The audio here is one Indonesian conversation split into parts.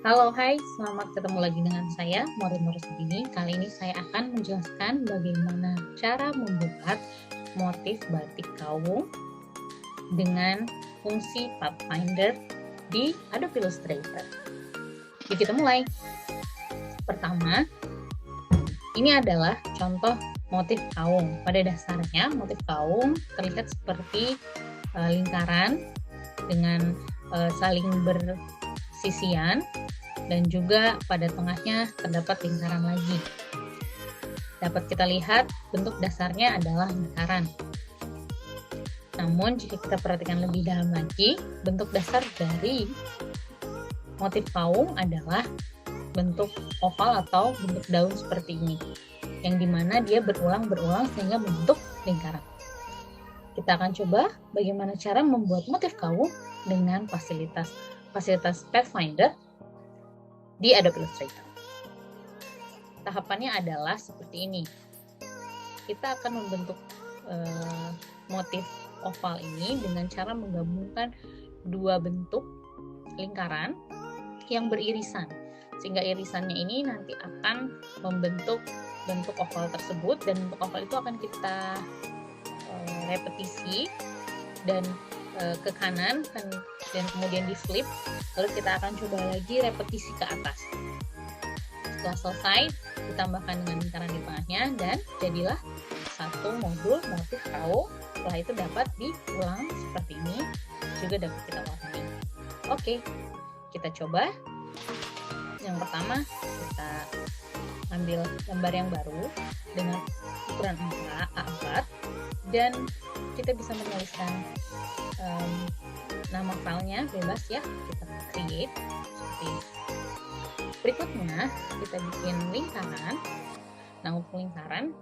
Halo, hai, selamat ketemu lagi dengan saya, Maureen Nurusdini. Kali ini saya akan menjelaskan bagaimana cara membuat motif batik kawung dengan fungsi Pathfinder di Adobe Illustrator. Yuk kita mulai. Pertama, ini adalah contoh motif kawung. Pada dasarnya, motif kawung terlihat seperti lingkaran dengan saling bersisian, dan juga pada tengahnya terdapat lingkaran lagi. Dapat kita lihat bentuk dasarnya adalah lingkaran. Namun jika kita perhatikan lebih dalam lagi, bentuk dasar dari motif kawung adalah bentuk oval atau bentuk daun seperti ini, yang dimana dia berulang-berulang sehingga membentuk lingkaran. Kita akan coba bagaimana cara membuat motif kawung dengan fasilitas Pathfinder di Adobe Illustrator. Tahapannya adalah seperti ini. Kita akan membentuk motif oval ini dengan cara menggabungkan dua bentuk lingkaran yang beririsan, sehingga irisannya ini nanti akan membentuk bentuk oval tersebut, dan bentuk oval itu akan kita repetisi dan ke kanan dan kemudian di flip, lalu kita akan coba lagi repetisi ke atas. Setelah selesai, ditambahkan dengan lingkaran di tengahnya dan jadilah satu modul motif kawung. Setelah itu dapat diulang seperti ini, juga dapat kita warnai. Oke, kita coba. Yang pertama, kita ambil lembar yang baru dengan ukuran A4 dan kita bisa menuliskan nama filenya bebas ya, kita create seperti ini. Berikutnya kita bikin lingkaran. Nah, untuk lingkaran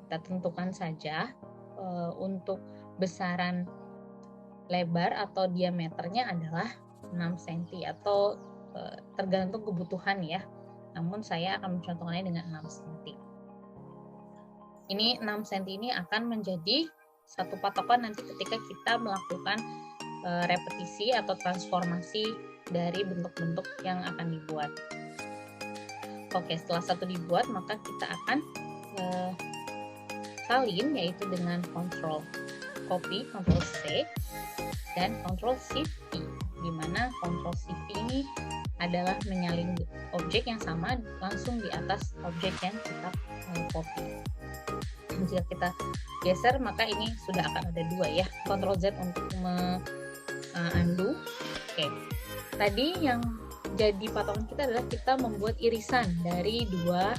kita tentukan saja untuk besaran lebar atau diameternya adalah 6 cm atau tergantung kebutuhan ya, namun saya akan mencontohkannya dengan 6 cm. Ini 6 cm ini akan menjadi satu patokan nanti ketika kita melakukan repetisi atau transformasi dari bentuk-bentuk yang akan dibuat. Oke, setelah satu dibuat, maka kita akan salin, yaitu dengan Ctrl copy, Ctrl C, dan Ctrl Shift V, di mana Ctrl Shift V ini adalah menyalin objek yang sama langsung di atas objek yang kita copy. Jika kita geser, maka ini sudah akan ada dua ya. Ctrl Z untuk undo. Oke. Tadi yang jadi patokan kita adalah kita membuat irisan dari dua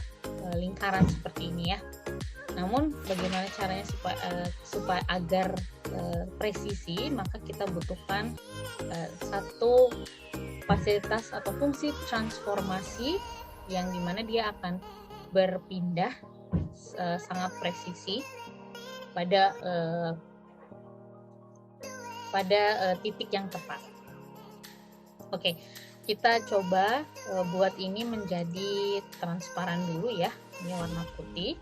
lingkaran seperti ini ya. Namun bagaimana caranya supaya agar presisi, maka kita butuhkan satu fasilitas atau fungsi transformasi yang dimana dia akan berpindah sangat presisi pada titik yang tepat. Oke, kita coba buat ini menjadi transparan dulu ya. Ini warna putih.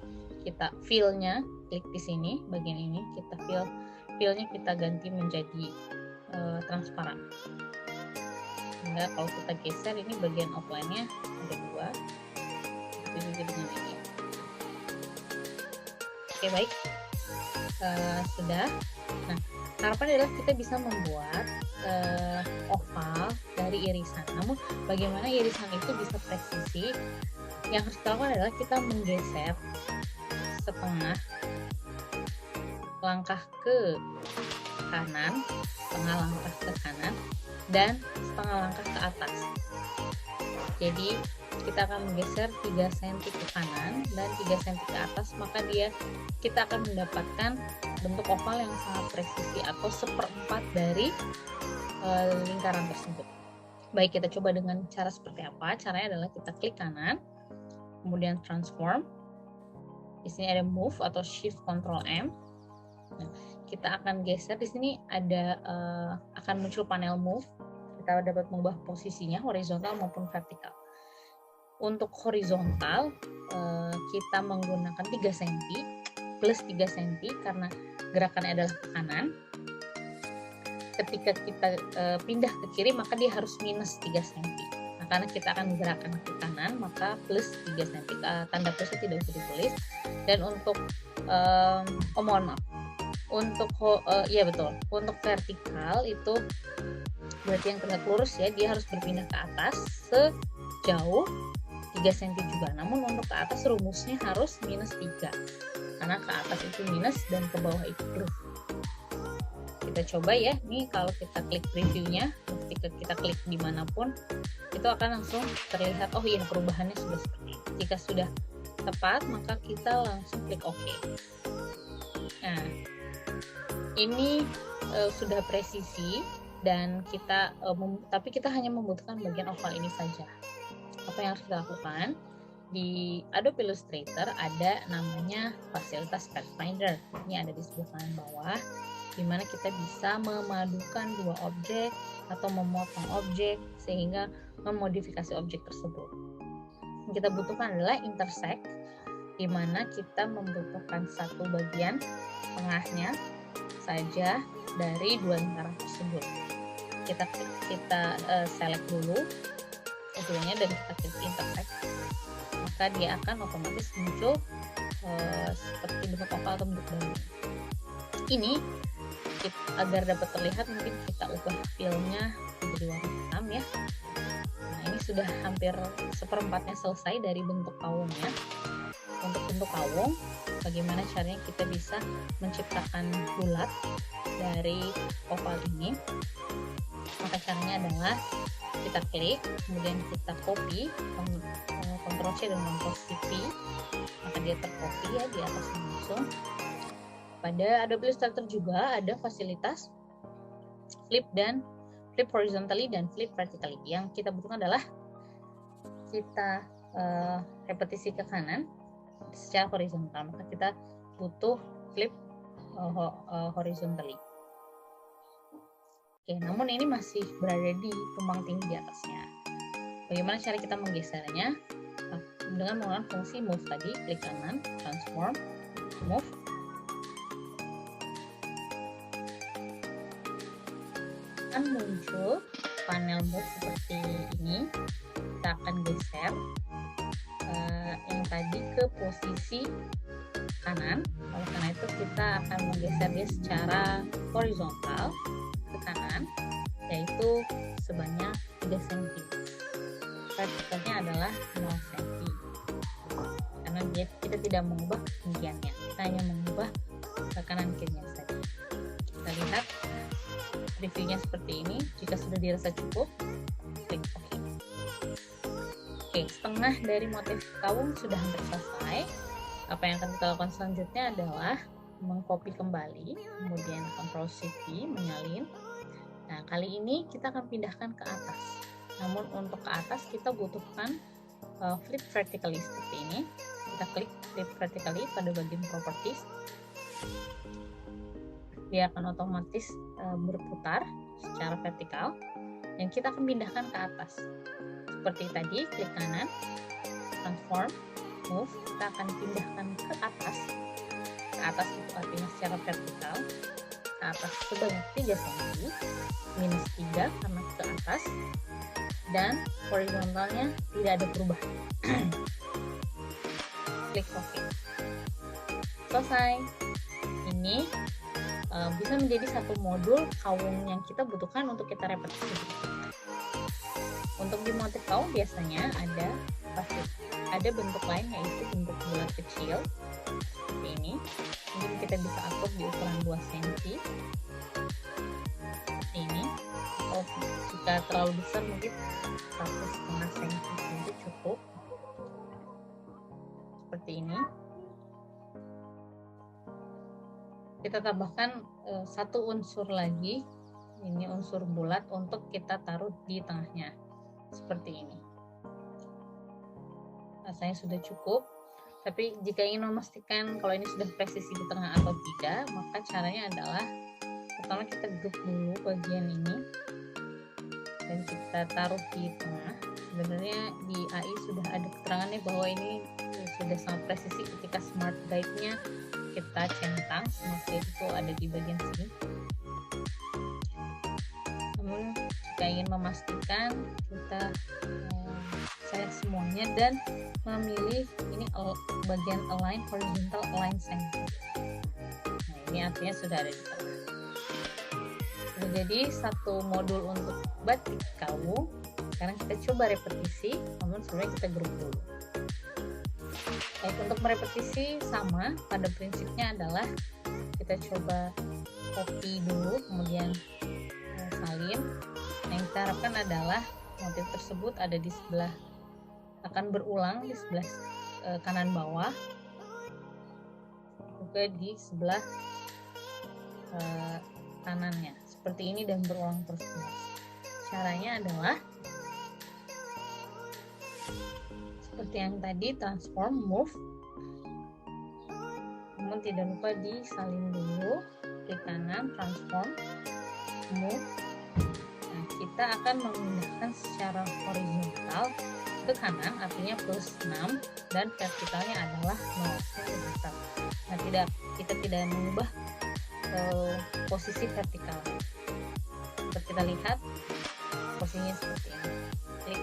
Kita fill-nya klik di sini, bagian ini kita fill-nya kita ganti menjadi transparan. Sehingga kalau kita geser, ini bagian outline-nya ada dua. Itu juga dengan ini. Oke, baik. Sudah. Nah, harapan adalah kita bisa membuat oval dari irisan. Namun bagaimana irisan itu bisa presisi? Yang harus kita lakukan adalah kita menggeser setengah langkah ke kanan, setengah langkah ke kanan, dan setengah langkah ke atas. Jadi kita akan menggeser 3 cm ke kanan dan 3 cm ke atas, maka kita akan mendapatkan bentuk oval yang sangat presisi atau seperempat dari lingkaran tersebut. Baik, kita coba dengan cara seperti apa. Caranya adalah kita klik kanan, kemudian transform. Di sini ada move atau shift Ctrl M. Nah, kita akan geser. Di sini ada akan muncul panel move. Kita dapat mengubah posisinya horizontal maupun vertikal. Untuk horizontal kita menggunakan 3 cm plus 3 cm karena gerakannya adalah ke kanan. Ketika kita pindah ke kiri, maka dia harus minus 3 cm. Nah, karena kita akan menggerakkan ke kanan, maka plus 3 cm, tanda plusnya tidak usah ditulis. Dan untuk mohon maaf, untuk iya betul, untuk vertikal itu berarti yang tegak lurus ya, dia harus berpindah ke atas sejauh 3 cm juga. Namun untuk ke atas rumusnya harus minus 3, karena ke atas itu minus dan ke bawah itu plus. Kita coba ya, nih kalau kita klik previewnya, ketika kita klik dimanapun itu akan langsung terlihat, oh iya perubahannya sudah seperti ini. Jika sudah tepat maka kita langsung klik OK. Nah ini sudah presisi dan kita tapi kita hanya membutuhkan bagian oval ini saja. Apa yang harus kita lakukan? Di Adobe Illustrator ada namanya fasilitas Pathfinder. Ini ada di sebelah kanan bawah, dimana kita bisa memadukan dua objek atau memotong objek sehingga memodifikasi objek tersebut. Yang kita butuhkan adalah intersect, dimana kita membutuhkan satu bagian tengahnya saja dari dua lingkaran tersebut. Kita select dulu keduanya dan kita klik intersect, maka dia akan otomatis muncul seperti bentuk oval atau bentuk daun. Ini agar dapat terlihat mungkin kita ubah filmnya menjadi warna hitam ya. Nah ini sudah hampir seperempatnya selesai dari bentuk kawungnya. Untuk bentuk kawung, bagaimana caranya kita bisa menciptakan bulat dari oval ini? Maka caranya adalah kita klik, kemudian kita copy, Ctrl C dan Ctrl V, maka dia tercopy ya di atas langsung. Pada Adobe Illustrator juga ada fasilitas flip horizontally dan flip vertically. Yang kita butuhkan adalah kita repetisi ke kanan secara horizontal, maka kita butuh flip horizontally. Oke, namun ini masih berada di tumpang tindih di atasnya. Bagaimana cara kita menggesernya? Dengan menggunakan fungsi move tadi, klik kanan, transform, move. Akan muncul panel move seperti ini. Kita akan geser yang tadi ke posisi kanan. Oleh karena itu kita akan menggeser dia secara horizontal ke kanan, yaitu sebanyak 3 cm. Vertikalnya adalah 0 cm. Karena kita tidak mengubah ketinggiannya, kita hanya mengubah ke kanan kirinya saja. Kita lihat reviewnya seperti ini. Jika sudah dirasa cukup, klik OK. Oke, setengah dari motif kawung sudah hampir selesai. Apa yang akan kita lakukan selanjutnya adalah mengcopy kembali, kemudian Ctrl Shift V, menyalin. Nah, kali ini kita akan pindahkan ke atas. Namun untuk ke atas kita butuhkan flip vertically seperti ini. Kita klik flip vertically pada bagian properties. Dia akan otomatis berputar secara vertikal dan kita akan pindahkan ke atas. Seperti tadi, klik kanan, transform, move, kita akan pindahkan ke atas. Ke atas itu artinya secara vertikal. Ke atas sebanyak 3 cm, minus 3 karena ke atas, dan horizontalnya tidak ada perubahan. Klik OK. Selesai. Ini bisa menjadi satu modul kawung yang kita butuhkan untuk kita repetisi. Untuk di motif kawung biasanya ada bentuk lain, yaitu bentuk bulat kecil seperti ini. Mungkin kita bisa atur di ukuran 2 cm seperti ini. Atau jika terlalu besar mungkin 1,5 cm saja cukup. Seperti ini. Kita tambahkan satu unsur lagi, ini unsur bulat untuk kita taruh di tengahnya seperti ini. Rasanya sudah cukup, tapi jika ingin memastikan kalau ini sudah presisi di tengah atau tidak, maka caranya adalah pertama kita group dulu bagian ini dan kita taruh di tengah. Sebenarnya di AI sudah ada keterangannya bahwa ini sudah sangat presisi ketika smart guide-nya kita centang. Smart guide itu ada di bagian sini. Namun jika ingin memastikan, kita select semuanya dan memilih ini bagian align horizontal, align center. Nah, ini artinya sudah ada di tengah. Sudah jadi satu modul untuk batik kawung. Sekarang kita coba repetisi, namun sebelumnya kita grup dulu. Baik, untuk merepetisi sama, pada prinsipnya adalah kita coba copy dulu, kemudian salin. Yang kita harapkan adalah motif tersebut ada di sebelah, akan berulang di sebelah kanan bawah, juga di sebelah kanannya, seperti ini dan berulang terus-menerus. Caranya adalah seperti yang tadi, transform, move, namun tidak lupa disalin dulu, klik kanan, transform, move. Nah, kita akan memindahkan secara horizontal ke kanan, artinya plus 6, dan vertikalnya adalah 0 cm. Nah, kita tidak mengubah posisi vertikal. Seperti kita lihat, posisinya seperti ini. Klik.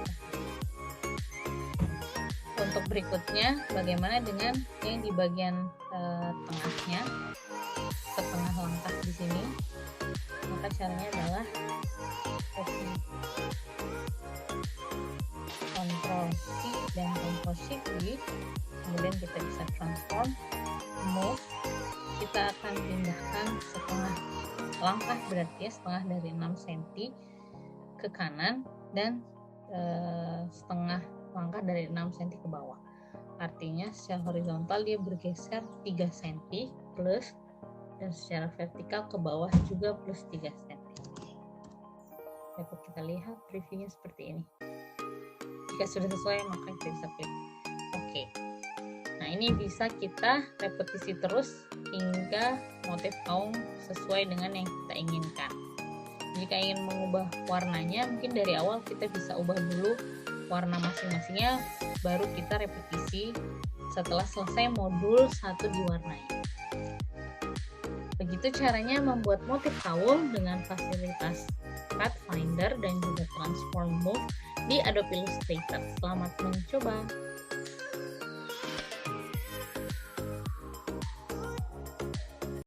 Untuk berikutnya, bagaimana dengan yang di bagian tengahnya, setengah langkah di sini? Maka caranya adalah Ctrl C dan Ctrl Shift V, kemudian kita bisa transform, move. Kita akan pindahkan setengah langkah, berarti ya setengah dari 6 cm ke kanan dan setengah langkah dari 6 cm ke bawah. Artinya secara horizontal dia bergeser 3 cm plus, dan secara vertikal ke bawah juga plus 3 cm. Dapat kita lihat previewnya seperti ini. Jika sudah sesuai, maka kita bisa klik OK. Nah, ini bisa kita repetisi terus hingga motif kaung sesuai dengan yang kita inginkan. Jika ingin mengubah warnanya, mungkin dari awal kita bisa ubah dulu warna masing-masingnya, baru kita repetisi setelah selesai modul 1 diwarnai. Begitu caranya membuat motif kaung dengan fasilitas Pathfinder dan juga Transform Move di Adobe Illustrator. Selamat mencoba!